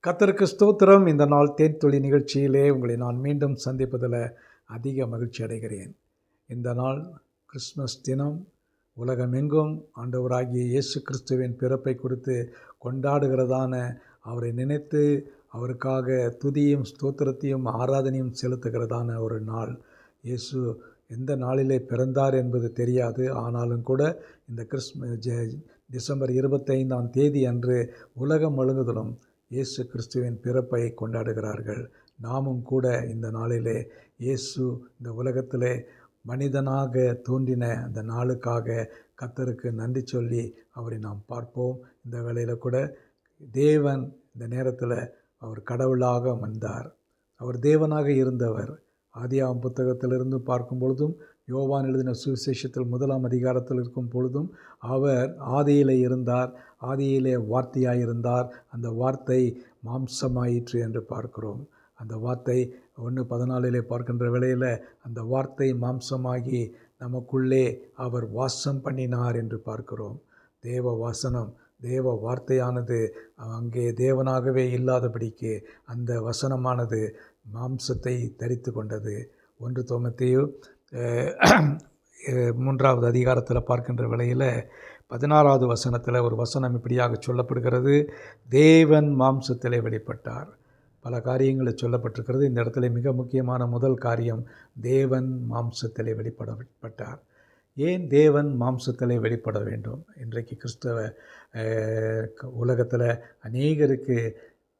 கர்த்தருக்கு ஸ்தோத்திரம். இந்த நாள் தேன்துளி நிகழ்ச்சியிலே உங்களை நான் மீண்டும் சந்திப்பதில் அதிக மகிழ்ச்சி அடைகிறேன். இந்த நாள் கிறிஸ்மஸ் தினம். உலகமெங்கும் ஆண்டவராகிய இயேசு கிறிஸ்துவின் பிறப்பை குறித்து கொண்டாடுகிறதான, அவரை நினைத்து அவருக்காக துதியும் ஸ்தோத்திரத்தையும் ஆராதனையும் செலுத்துகிறதான ஒரு நாள். இயேசு எந்த நாளிலே பிறந்தார் என்பது தெரியாது. ஆனாலும் கூட இந்த டிசம்பர் 25ஆம் தேதி அன்று உலகம் முழுவதிலும் இயேசு கிறிஸ்துவின் பிறப்பை கொண்டாடுகிறார்கள். நாமும் கூட இந்த நாளிலே இயேசு இந்த உலகத்திலே மனிதனாக தோன்றின அந்த நாளுக்காக கர்த்தருக்கு நன்றி சொல்லி அவரை நாம் பார்ப்போம். இந்த வேளையில் கூட தேவன் இந்த நேரத்தில் அவர் கடவுளாக வந்தார். அவர் தேவனாக இருந்தவர். ஆதியாகமம் புத்தகத்திலிருந்து பார்க்கும் பொழுதும், யோவான் எழுதின சுவிசேஷத்தில் 1ஆம் அதிகாரத்தில் இருக்கும் பொழுதும், அவர் ஆதியிலே இருந்தார், ஆதியிலே வார்த்தையாயிருந்தார், அந்த வார்த்தை மாம்சமாயிற்று என்று பார்க்கிறோம். அந்த வார்த்தை 1:14 பார்க்கின்ற வேளையில், அந்த வார்த்தை மாம்சமாகி நமக்குள்ளே அவர் வாசம் பண்ணினார் என்று பார்க்கிறோம். தேவ வசனம், தேவ வார்த்தையானது அங்கே தேவனாகவே இல்லாதபடிக்கு அந்த வசனமானது மாம்சத்தை தரித்து கொண்டது. 1 தீமோத்தேயு 3ஆவது அதிகாரத்தில் பார்க்கின்ற வேளையில் 16ஆவது வசனத்தில் ஒரு வசனம் இப்படியாக சொல்லப்படுகிறது: தேவன் மாம்சத்திலே வெளிப்பட்டார். பல காரியங்களில் சொல்லப்பட்டிருக்கிறது. இந்த இடத்துல மிக முக்கியமான முதல் காரியம், தேவன் மாம்சத்திலே வெளிப்பட்டார். ஏன் தேவன் மாம்சத்திலே வெளிப்பட வேண்டும்? இன்றைக்கு கிறிஸ்தவ உலகத்தில் அநேகருக்கு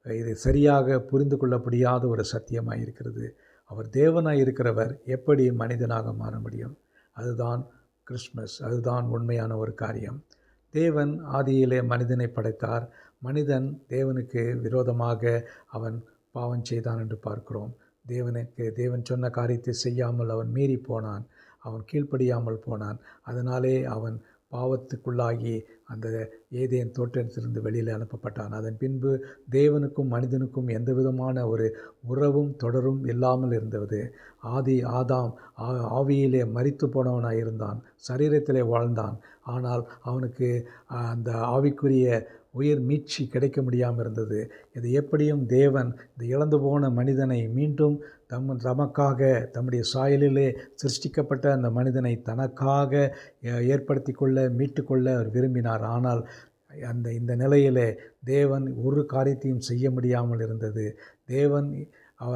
இது சரியாக புரிந்து கொள்ள முடியாத ஒரு சத்தியமாக இருக்கிறது. அவர் தேவனாக இருக்கிறவர் எப்படி மனிதனாக மாற முடியும்? அதுதான் கிறிஸ்மஸ். அதுதான் உண்மையான ஒரு காரியம். தேவன் ஆதியிலே மனிதனை படைத்தார். மனிதன் தேவனுக்கு விரோதமாக அவன் பாவம் செய்தான் என்று பார்க்கிறோம். தேவன் சொன்ன காரியத்தை செய்யாமல் அவன் மீறி போனான். அவன் கீழ்ப்படியாமல் போனான். அதனாலே அவன் பாவத்துக்குள்ளாகி அந்த ஏதேன் தோட்டத்திலிருந்து வெளியில் அனுப்பப்பட்டான். அதன் பின்பு தேவனுக்கும் மனிதனுக்கும் எந்த விதமான ஒரு உறவும் தொடரும் இல்லாமல் இருந்தது. ஆதாம் ஆவியிலே மரித்து போனவனாக இருந்தான், சரீரத்திலே வாழ்ந்தான். ஆனால் அவனுக்கு அந்த ஆவிக்குரிய உயிர் மீட்சி கிடைக்க முடியாமல் இருந்தது. இது எப்படியும் தேவன் இந்த இழந்து போன மனிதனை மீண்டும் தமக்காக, தம்முடைய சாயலிலே சிருஷ்டிக்கப்பட்ட அந்த மனிதனை தனக்காக ஏற்படுத்தி கொள்ள, மீட்டுக்கொள்ள அவர் விரும்பினார். ஆனால் இந்த நிலையிலே தேவன் ஒரு காரியத்தையும் செய்ய முடியாமல் இருந்தது. தேவன்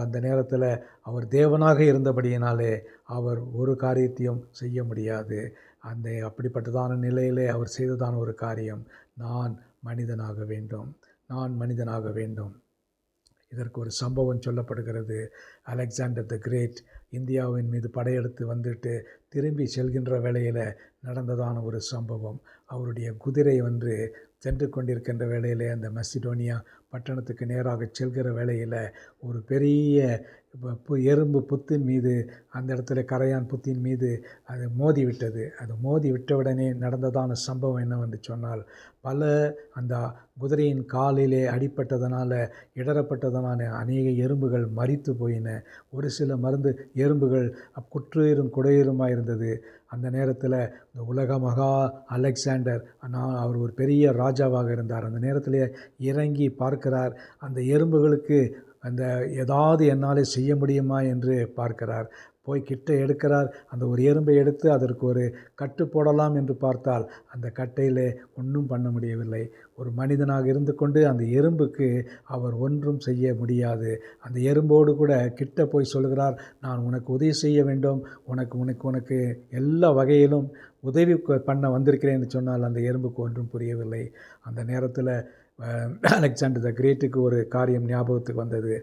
அந்த நேரத்தில் அவர் தேவனாக இருந்தபடியினாலே அவர் ஒரு காரியத்தையும் செய்ய முடியாது. அப்படிப்பட்டதான நிலையிலே அவர் செய்ததான ஒரு காரியம், நான் மனிதனாக வேண்டும், நான் மனிதனாக வேண்டும். இதற்கு ஒரு சம்பவம் சொல்லப்படுகிறது. அலெக்சாண்டர் த கிரேட் இந்தியாவின் மீது படையெடுத்து வந்துட்டு திரும்பி செல்கின்ற வேளையில் நடந்ததான ஒரு சம்பவம். அவருடைய குதிரை சென்று கொண்டிருக்கின்ற வேளையிலே அந்த மெசிடோனியா பட்டணத்துக்கு நேராக செல்கிற வேளையில் ஒரு பெரிய எறும்பு புத்தின் மீது, அந்த இடத்துல கரையான் புத்தின் மீது அது மோதி விட்டது. அது மோதி விட்டவுடனே நடந்ததான சம்பவம் என்னவென்று சொன்னால், அந்த குதிரையின் காலிலே அடிப்பட்டதனால, இடரப்பட்டதனால அநேக எறும்புகள் மரித்து போயின. ஒரு சில எறும்புகள் குற்றுயிரும் குடையுருமாக இருந்தது. அந்த நேரத்தில் இந்த உலக மகா அலெக்சாண்டர், அவர் ஒரு பெரிய ராஜாவாக இருந்தார். அந்த நேரத்தில் இறங்கி பார்க்கிறார். அந்த எறும்புகளுக்கு ஏதாவது என்னாலே செய்ய முடியுமா என்று பார்க்கிறார். போய் கிட்ட எடுக்கிறார். அந்த ஒரு எறும்பை எடுத்து அதற்கு ஒரு கட்டு போடலாம் என்று பார்த்தால் அந்த கட்டையில் ஒன்றும் பண்ண முடியவில்லை. ஒரு மனிதனாக இருந்து கொண்டு அந்த எறும்புக்கு அவர் ஒன்றும் செய்ய முடியாது. அந்த எறும்போடு கூட கிட்ட போய் சொல்கிறார், நான் உனக்கு உதவி செய்ய வேண்டும், உனக்கு எல்லா வகையிலும் உதவி பண்ண வந்திருக்கிறேன் என்று சொன்னால் அந்த எறும்புக்கு ஒன்றும் புரியவில்லை. அந்த நேரத்தில் அலெக்சாண்டர் த கிரேட்டுக்கு ஒரு காரியம் ஞாபகத்துக்கு வந்தது.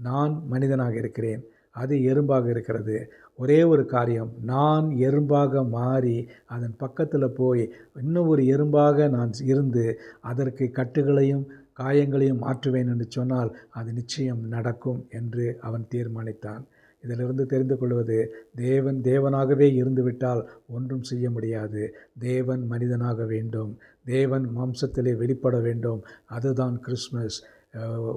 நான் மனிதனாக இருக்கிறேன், அது எறும்பாக இருக்கிறது. ஒரே ஒரு காரியம், நான் எறும்பாக மாறி அதன் பக்கத்தில் போய் இன்னும் ஒரு எறும்பாக நான் இருந்து அதற்கு கட்டுகளையும் காயங்களையும் மாற்றுவேன் என்று சொன்னால் அது நிச்சயம் நடக்கும் என்று அவன் தீர்மானித்தான். இதிலிருந்து தெரிந்து கொள்வது, தேவனாகவே இருந்துவிட்டால் ஒன்றும் செய்ய முடியாது. தேவன் மனிதனாக வேண்டும், தேவன் மாம்சத்திலே வெளிப்பட வேண்டும். அதுதான் கிறிஸ்மஸ்.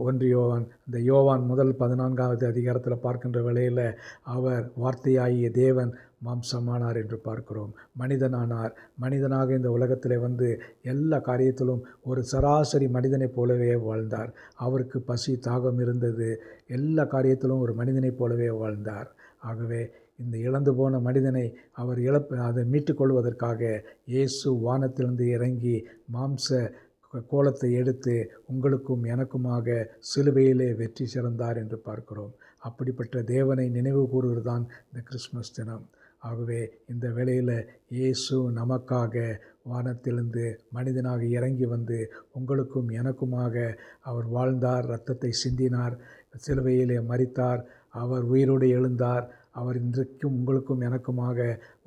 1 யோவான், இந்த யோவான் 14ஆவது அதிகாரத்தில் பார்க்கின்ற வேளையில், அவர் வார்த்தையாகிய தேவன் மாம்சமானார் என்று பார்க்கிறோம். மனிதனானார். மனிதனாக இந்த உலகத்தில் வந்து எல்லா காரியத்திலும் ஒரு சராசரி மனிதனைப் போலவே வாழ்ந்தார். அவருக்கு பசி தாகம் இருந்தது. எல்லா காரியத்திலும் ஒரு மனிதனைப் போலவே வாழ்ந்தார். ஆகவே இந்த இழந்து போன மனிதனை அவர் அதை மீட்டுக்கொள்வதற்காக இயேசு வானத்திலிருந்து இறங்கி மாம்ச கோலத்தை எடுத்து உங்களுக்கும் எனக்குமாக சிலுவையிலே வெற்றி சிறந்தார் என்று பார்க்கிறோம். அப்படிப்பட்ட தேவனை நினைவு கூறுவது தான் இந்த கிறிஸ்மஸ் தினம். ஆகவே இந்த வேளையில் இயேசு நமக்காக வானத்திலிருந்து மனிதனாக இறங்கி வந்து உங்களுக்கும் எனக்குமாக அவர் வாழ்ந்தார், இரத்தத்தை சிந்தினார், சிலுவையிலே மரித்தார், அவர் உயிரோடு எழுந்தார். அவர் இன்றைக்கும் உங்களுக்கும் எனக்குமாக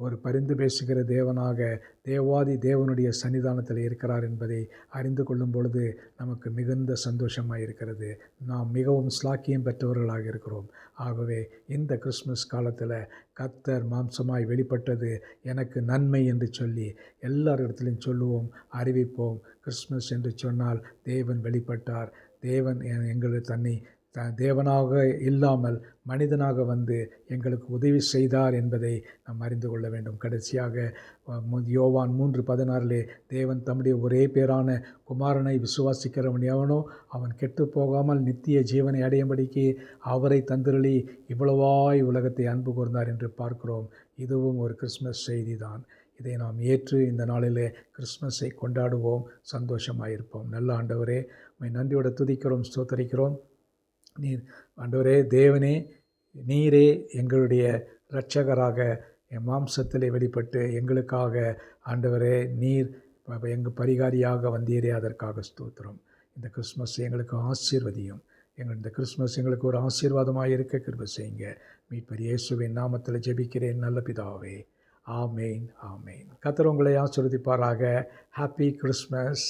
ஒரு பரிந்து பேசுகிற தேவனாக தேவாதி தேவனுடைய சன்னிதானத்தில் இருக்கிறார் என்பதை அறிந்து கொள்ளும் பொழுது நமக்கு மிகுந்த சந்தோஷமாக இருக்கிறது. நாம் மிகவும் ஸ்லாக்கியம் பெற்றவர்களாக இருக்கிறோம். ஆகவே இந்த கிறிஸ்மஸ் காலத்தில் கர்த்தர் மாம்சமாய் வெளிப்பட்டது எனக்கு நன்மை என்று சொல்லி எல்லாரிடத்திலும் சொல்லுவோம், அறிவிப்போம். கிறிஸ்மஸ் என்று சொன்னால் தேவன் வெளிப்பட்டார். தேவன் எங்களை தேவனாக இல்லாமல் மனிதனாக வந்து எங்களுக்கு உதவி செய்தார் என்பதை நாம் அறிந்து கொள்ள வேண்டும். கடைசியாக யோவான் 3:16 தேவன் தம்முடைய ஒரே பேரான குமாரனை விசுவாசிக்கிறவன் எவனோ அவன் கெட்டு போகாமல் நித்திய ஜீவனை அடையும்படிக்கு அவரை தந்திரளி இவ்வளவாய் உலகத்தை அன்பு கூர்ந்தார் என்று பார்க்கிறோம். இதுவும் ஒரு கிறிஸ்மஸ் செய்தி தான். இதை நாம் ஏற்று இந்த நாளிலே கிறிஸ்மஸை கொண்டாடுவோம், சந்தோஷமாயிருப்போம். நல்ல ஆண்டவரே, உம்மை நன்றியோடு துதிக்கிறோம், ஸ்தோத்தரிக்கிறோம். நீர் ஆண்டவரே, தேவனே, நீரே எங்களுடைய இரட்சகராக என் மாம்சத்திலே வெளிப்பட்டு எங்களுக்காக ஆண்டவரே நீர் எங்கள் பரிகாரியாக வந்தீரே, அதற்காக ஸ்தோத்திரம். இந்த கிறிஸ்மஸ் எங்களுக்கு ஆசீர்வதியும். இந்த கிறிஸ்மஸ் எங்களுக்கு ஒரு ஆசீர்வாதமாக இருக்க கிருபை செய்யுங்க. மீட்பர் இயேசுவின் நாமத்தில் ஜெபிக்கிறேன் நல்ல பிதாவே. ஆமேன், ஆமேன். கர்த்தர் உங்களை ஆசீர்வதிப்பாராக. Happy Christmas.